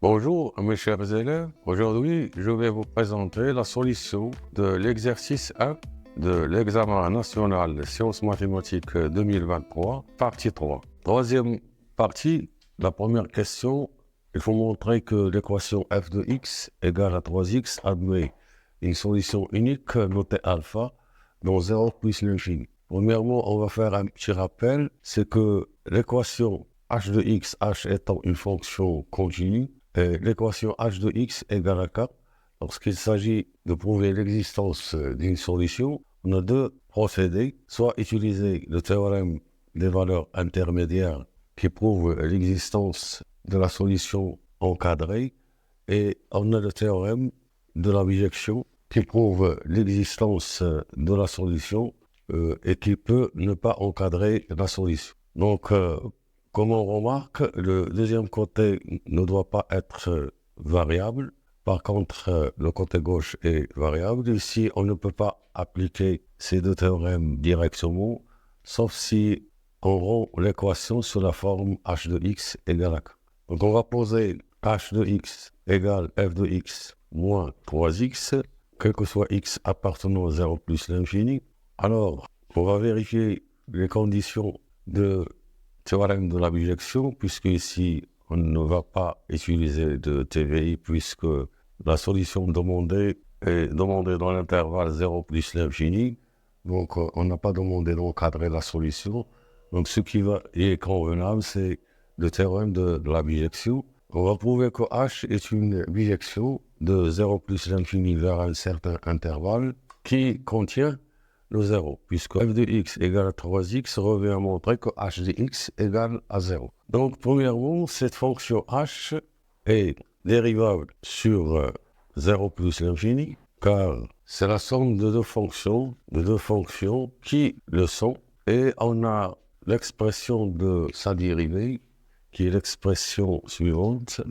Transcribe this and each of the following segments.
Bonjour mes chers élèves, aujourd'hui je vais vous présenter la solution de l'exercice 1 de l'examen national de sciences mathématiques 2023, partie 3. Troisième partie, la première question, il faut montrer que l'équation f de x égale à 3x admet une solution unique notée alpha dont 0 plus l'infini. Premièrement, on va faire un petit rappel, c'est que l'équation h de x, h étant une fonction continue, et l'équation h de x égale à 4. Lorsqu'il s'agit de prouver l'existence d'une solution, on a deux procédés, soit utiliser le théorème des valeurs intermédiaires qui prouve l'existence de la solution encadrée, et on a le théorème de la bijection qui prouve l'existence de la solution et qui peut ne pas encadrer la solution. Donc, comme on remarque, le deuxième côté ne doit pas être variable. Par contre, le côté gauche est variable. Ici, on ne peut pas appliquer ces deux théorèmes directement, sauf si on rend l'équation sous la forme h de x égale à 4. Donc, on va poser h de x égale f de x moins 3x, quel que soit x appartenant à 0 plus l'infini. Alors, on va vérifier les conditions de théorème de la bijection, puisque ici, on ne va pas utiliser de TVI, puisque la solution demandée est demandée dans l'intervalle 0 plus l'infini. Donc, on n'a pas demandé d'encadrer la solution. Donc, ce qui est convenable, c'est le théorème de la bijection. On va prouver que H est une bijection de 0 plus l'infini vers un certain intervalle qui contient le 0, puisque f de x égale à 3x revient à montrer que h de x égale à 0. Donc, premièrement, cette fonction h est dérivable sur 0 plus l'infini, car c'est la somme de deux fonctions qui le sont, et on a l'expression de sa dérivée, qui est l'expression suivante,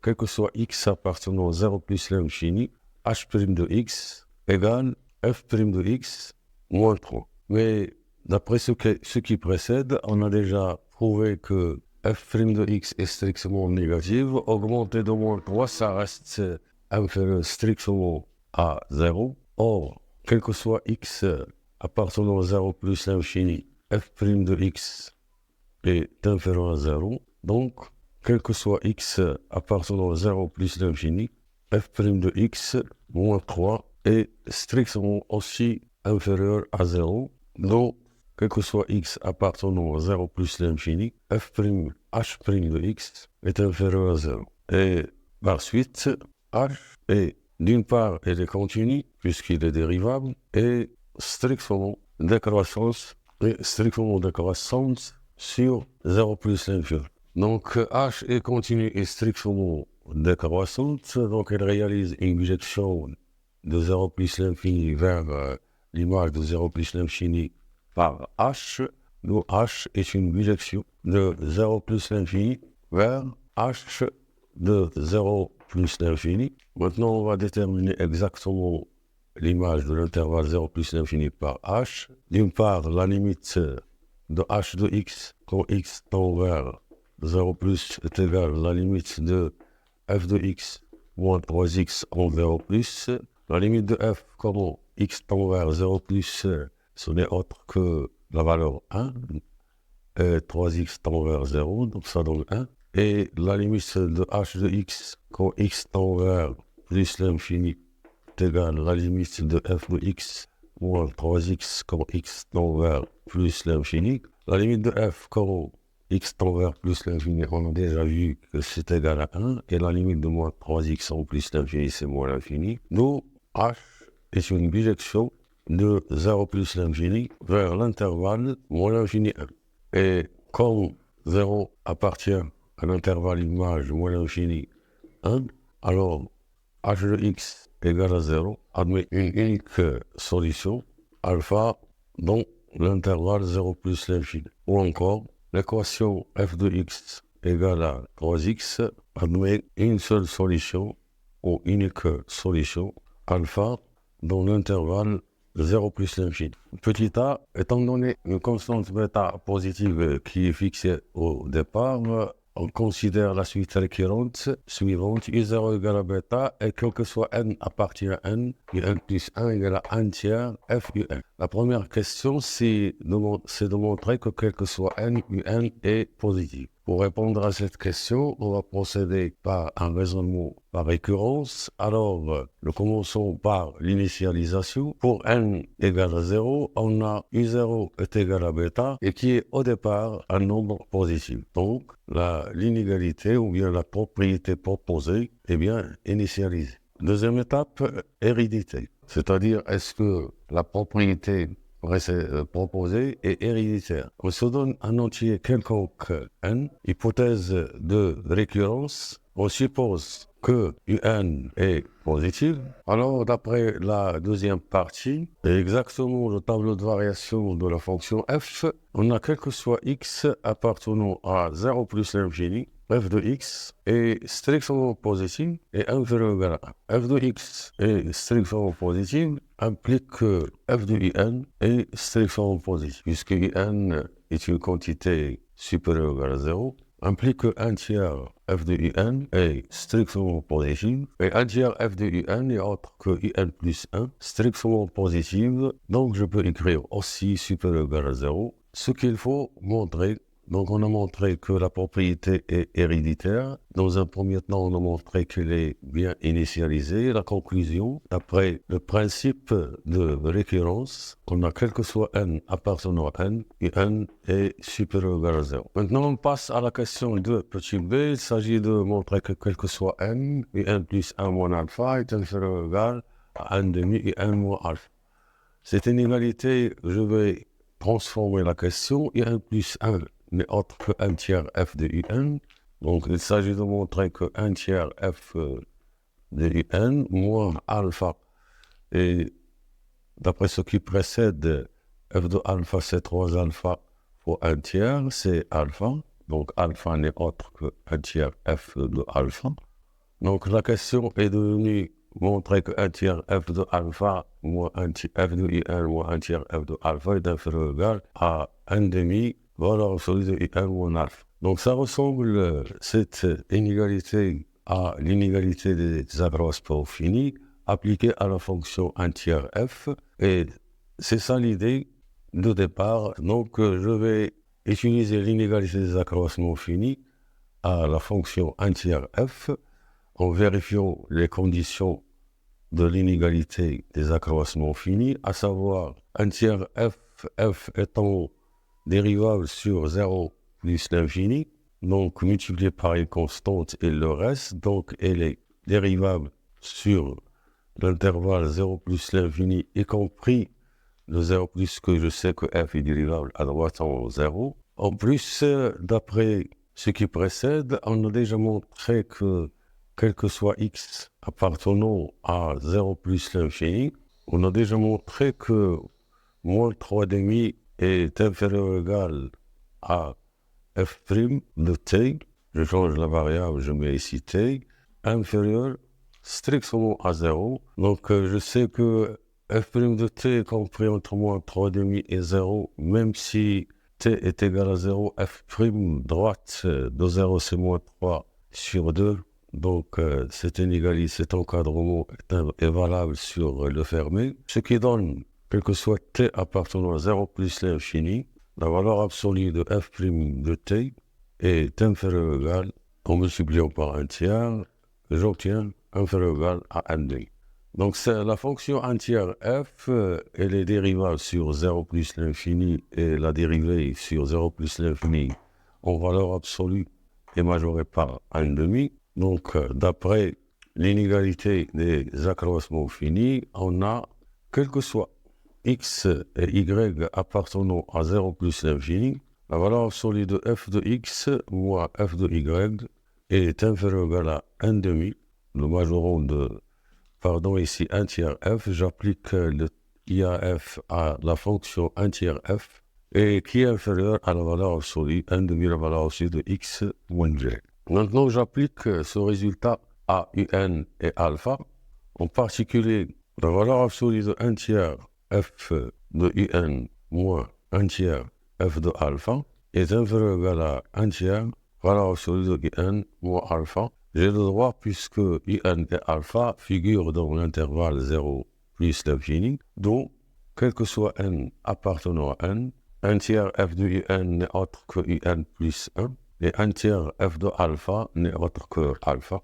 quel que soit x appartenant à 0 plus l'infini, h' de x égale f' de x moins 3. Mais d'après ce qui précède, on a déjà prouvé que f' de x est strictement négative. Augmenter de moins 3, ça reste inférieur strictement à 0. Or, quel que soit x appartenant à 0 plus l'infini, f' de x est inférieur à 0. Donc, quel que soit x appartenant à 0 plus l'infini, f' de x moins 3 est strictement aussi inférieur à 0. Donc, quel que soit x appartenant à 0 plus l'infini, h' de x est inférieur à 0. Et par suite, h est d'une part, il est continu, puisqu'il est dérivable, et strictement décroissance sur 0 plus l'infini. Donc, h est continu et strictement décroissante, donc elle réalise une bijection de 0 plus l'infini vers l'image de 0 plus l'infini par h, d'où h est une bijection de 0 plus l'infini vers h de 0 plus l'infini. Maintenant, on va déterminer exactement l'image de l'intervalle 0 plus l'infini par h. D'une part, la limite de h de x quand x tend vers 0 plus est égal à la limite de f de x moins 3x en 0 plus. La limite de f, comment x tend vers 0 plus, ce n'est autre que la valeur 1. Et 3x tend vers 0, donc ça donne 1. Et la limite de h de x quand x tend vers plus l'infini est égale à la limite de f de x moins 3x quand x tend vers plus l'infini. La limite de f quand x tend vers plus l'infini, on a déjà vu que c'est égal à 1. Et la limite de moins 3x en plus l'infini, c'est moins l'infini. Donc, h est une bijection de 0 plus l'infini vers l'intervalle moins l'infini 1. Et comme 0 appartient à l'intervalle image moins l'infini 1, alors h de x égale à 0 admet une unique solution, alpha, dans l'intervalle 0 plus l'infini. Ou encore, l'équation f de x égale à 3x admet une seule solution, ou unique solution, alpha, dans l'intervalle 0 plus l'infini. Petit a, étant donné une constante bêta positive qui est fixée au départ, on considère la suite récurrente suivante, U0 égale à bêta, et quel que soit n appartient à n, un plus 1 égale à 1 tiers f un. La première question, c'est de montrer que quel que soit n, un est positif. Pour répondre à cette question, on va procéder par un raisonnement par récurrence. Alors, nous commençons par l'initialisation. Pour n égale à 0, on a U0 est égal à bêta et qui est au départ un nombre positif. Donc, l'inégalité ou bien la propriété proposée est bien initialisée. Deuxième étape, hérédité. C'est-à-dire, est-ce que la propriété proposée est héréditaire. On se donne un entier quelconque n, hypothèse de récurrence, on suppose que un est positif. Alors, d'après la deuxième partie, exactement le tableau de variation de la fonction f, on a quel que soit x appartenant à 0 plus l'infini, f de x est strictement positif et inférieur ou égal à 1. F de x est strictement positif implique que f de un est strictement positif, puisque un est une quantité supérieure ou égale à 0, implique que 1 tiers f de un est strictement positif, et 1 tiers f de un est autre que un plus 1, strictement positif, donc je peux écrire aussi supérieur ou égal à 0, ce qu'il faut montrer. Donc, on a montré que la propriété est héréditaire. Dans un premier temps, on a montré qu'elle est bien initialisée. La conclusion, d'après le principe de récurrence, on a quel que soit n appartenant à n, et n est supérieur ou égal à 0. Maintenant, on passe à la question de petit b. Il s'agit de montrer que quel que soit n, et n plus 1 moins alpha est inférieur ou égal à 1 demi et 1 moins alpha. Cette inégalité, je vais transformer la question, et 1 plus 1 n'est autre que 1 tiers f de un. Donc, il s'agit de montrer que 1 tiers f de un moins alpha. Et d'après ce qui précède, f de alpha, c'est 3 alpha fois 1 tiers, c'est alpha. Donc, alpha n'est autre que 1 tiers f de alpha. Donc, la question est devenue montrer que 1 tiers f de alpha moins 1 tiers f de un moins 1 tiers f de alpha est inférieur ou égal à 1 demi valeur absolue de I1 moins alpha. Donc ça ressemble, cette inégalité, à l'inégalité des accroissements finis appliquée à la fonction 1 tiers f. Et c'est ça l'idée de départ. Donc je vais utiliser l'inégalité des accroissements finis à la fonction 1 tiers f en vérifiant les conditions de l'inégalité des accroissements finis, à savoir 1 tiers f étant dérivable sur 0 plus l'infini, donc multiplié par une constante et le reste, donc elle est dérivable sur l'intervalle 0 plus l'infini, y compris le 0 plus que je sais que f est dérivable à droite en 0. En plus, d'après ce qui précède, on a déjà montré que quel que soit x appartenant à 0 plus l'infini, on a déjà montré que moins 3 demi est inférieur ou égal à f' de t, je change la variable, je mets ici t, inférieur strictement à 0. Donc je sais que f' de t est compris entre moins 3 demi et 0, même si t est égal à 0, f' droite de 0 c'est moins 3 sur 2. Donc cette inégalité, cet encadrement est valable sur le fermé, ce qui donne quel que soit t appartenant à 0 plus l'infini, la valeur absolue de f' de t est inférieure ou égale, en multipliant par 1 tiers, j'obtiens inférieur ou égal à 1 demi. Donc c'est la fonction 1 tiers f, elle est dérivable sur 0 plus l'infini et la dérivée sur 0 plus l'infini en valeur absolue est majorée par 1 demi. Donc d'après l'inégalité des accroissements finis, on a quel que soit x et y appartenant à 0 plus l'infini, la valeur absolue de f de x moins f de y est inférieure ou égale à 1 demi. Le majorant de, ici 1 tiers f, j'applique le IAF à la fonction 1 tiers f et qui est inférieur à la valeur absolue 1 demi la valeur absolue de x moins y. Maintenant, j'applique ce résultat à un et alpha, en particulier la valeur absolue de 1 tiers f de un moins 1 tiers f de alpha est inférieur ou égal à 1 tiers valeur absolue de IN moins alpha. J'ai le droit puisque IN et alpha figurent dans l'intervalle 0 plus l'infini. Donc, quel que soit n appartenant à n, un tiers f de IN n'est autre que IN plus 1, et un tiers f de alpha n'est autre que alpha,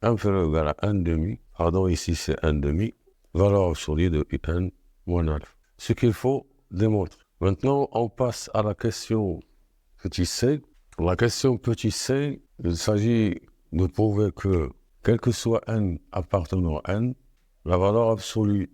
inférieur ou égal à 1 demi, pardon, ici c'est 1 demi, valeur absolue de IN moins alpha. Ce qu'il faut démontrer. Maintenant, on passe à la question petit c. La question petit c, il s'agit de prouver que, quel que soit n appartenant à n, la valeur absolue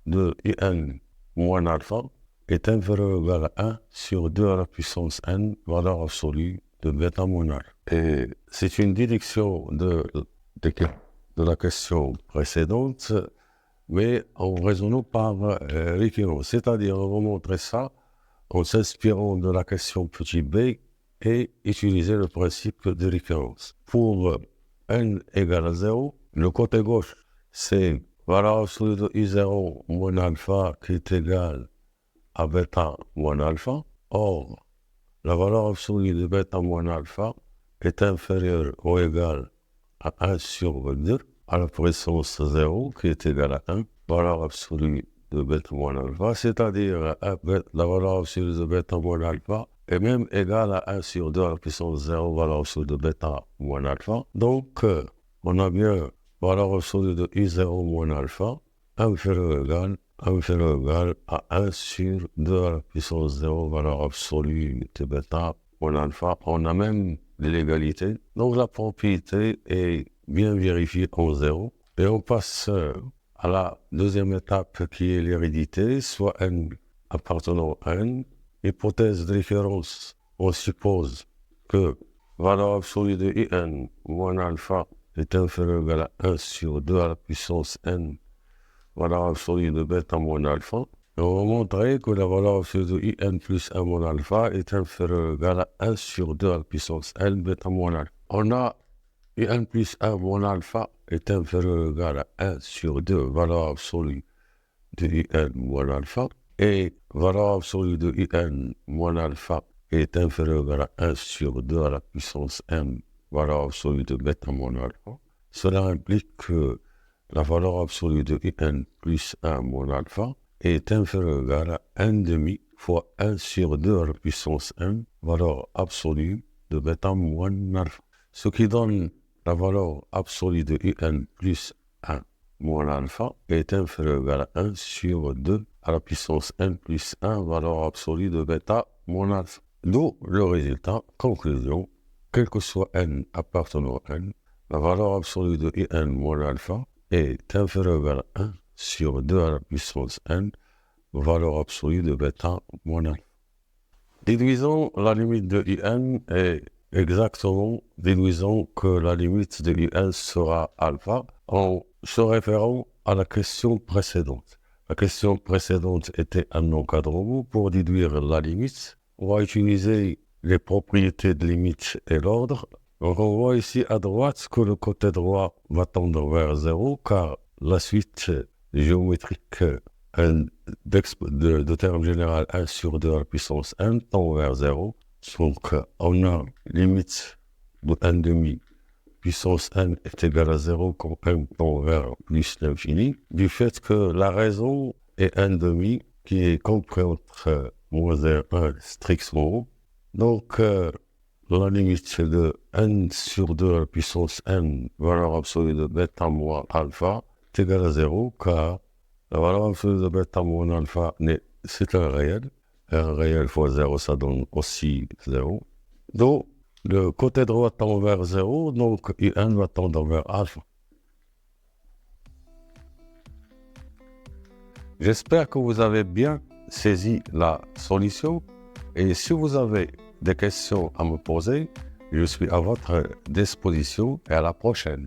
de IN moins alpha est inférieur ou égal à 1 sur 2 à la puissance n, valeur absolue de bêta moins alpha. Et c'est une déduction de la question précédente, mais en raisonnant par récurrence. C'est-à-dire, on va montrer ça en s'inspirant de la question petit b et utiliser le principe de récurrence. Pour n égale à 0, le côté gauche, c'est valeur absolue de I0 moins alpha qui est égale à bêta moins alpha. Or, la valeur absolue de bêta moins alpha est inférieure ou égale à 1 sur 2 à la puissance 0 qui est égale à 1, valeur absolue de bêta moins alpha, c'est-à-dire la valeur absolue de bêta moins alpha est même égale à 1 sur 2 à la puissance 0, valeur absolue de bêta moins alpha. Donc, on a bien valeur absolue de I0 moins alpha inférieur ou égal à 1 sur 2 à la puissance 0, valeur absolue de bêta moins alpha. On a même l'égalité. Donc la propriété est bien vérifiée en 0. Et on passe à la deuxième étape qui est l'hérédité, soit n appartenant à n. Hypothèse de référence, on suppose que valeur absolue de IN moins alpha est inférieure ou égale à 1 sur 2 à la puissance n, valeur absolue de bêta moins alpha. Et on va montrer que la valeur absolue de IN plus 1 moins alpha est inférieure ou égale à 1 sur 2 à la puissance n, bêta moins alpha. On a IN plus 1 moins alpha est inférieur ou égal à 1 sur 2, valeur absolue de IN moins alpha. Et valeur absolue de IN moins alpha est inférieure ou égale à 1 sur 2 à la puissance n, valeur absolue de bêta moins alpha. Cela implique que la valeur absolue de IN plus 1 moins alpha est inférieure ou égale à 1 demi fois 1 sur 2 à la puissance n, valeur absolue de bêta moins alpha. Ce qui donne la valeur absolue de IN plus 1 moins alpha est inférieur ou égal à 1 sur 2 à la puissance n plus 1, valeur absolue de bêta moins alpha. D'où le résultat, conclusion, quel que soit n appartenant à n, la valeur absolue de IN moins alpha est inférieure ou égale à 1 sur 2 à la puissance n, valeur absolue de bêta moins alpha. Déduisons la limite de IN et exactement déduisons que la limite de IN sera alpha en se référant à la question précédente. La question précédente était un encadrement. Pour déduire la limite, on va utiliser les propriétés de limite et l'ordre. Donc on voit ici à droite que le côté droit va tendre vers 0 car la suite géométrique de terme général 1 sur 2 à la puissance n tend vers 0. Donc on a limite de 1 demi puissance n est égale à 0 quand n tend vers plus l'infini, du fait que la raison est 1 demi qui est compris entre moins 1 strictement. Donc la limite de n sur 2 à la puissance n, valeur absolue de bêta moins alpha, est égale à 0 car la valeur absolue de bêta moins alpha, c'est un réel. Un réel fois 0, ça donne aussi 0. Donc, le côté droit tend vers 0, donc IN va tendre vers alpha. J'espère que vous avez bien saisi la solution. Et si vous avez des questions à me poser, je suis à votre disposition et à la prochaine.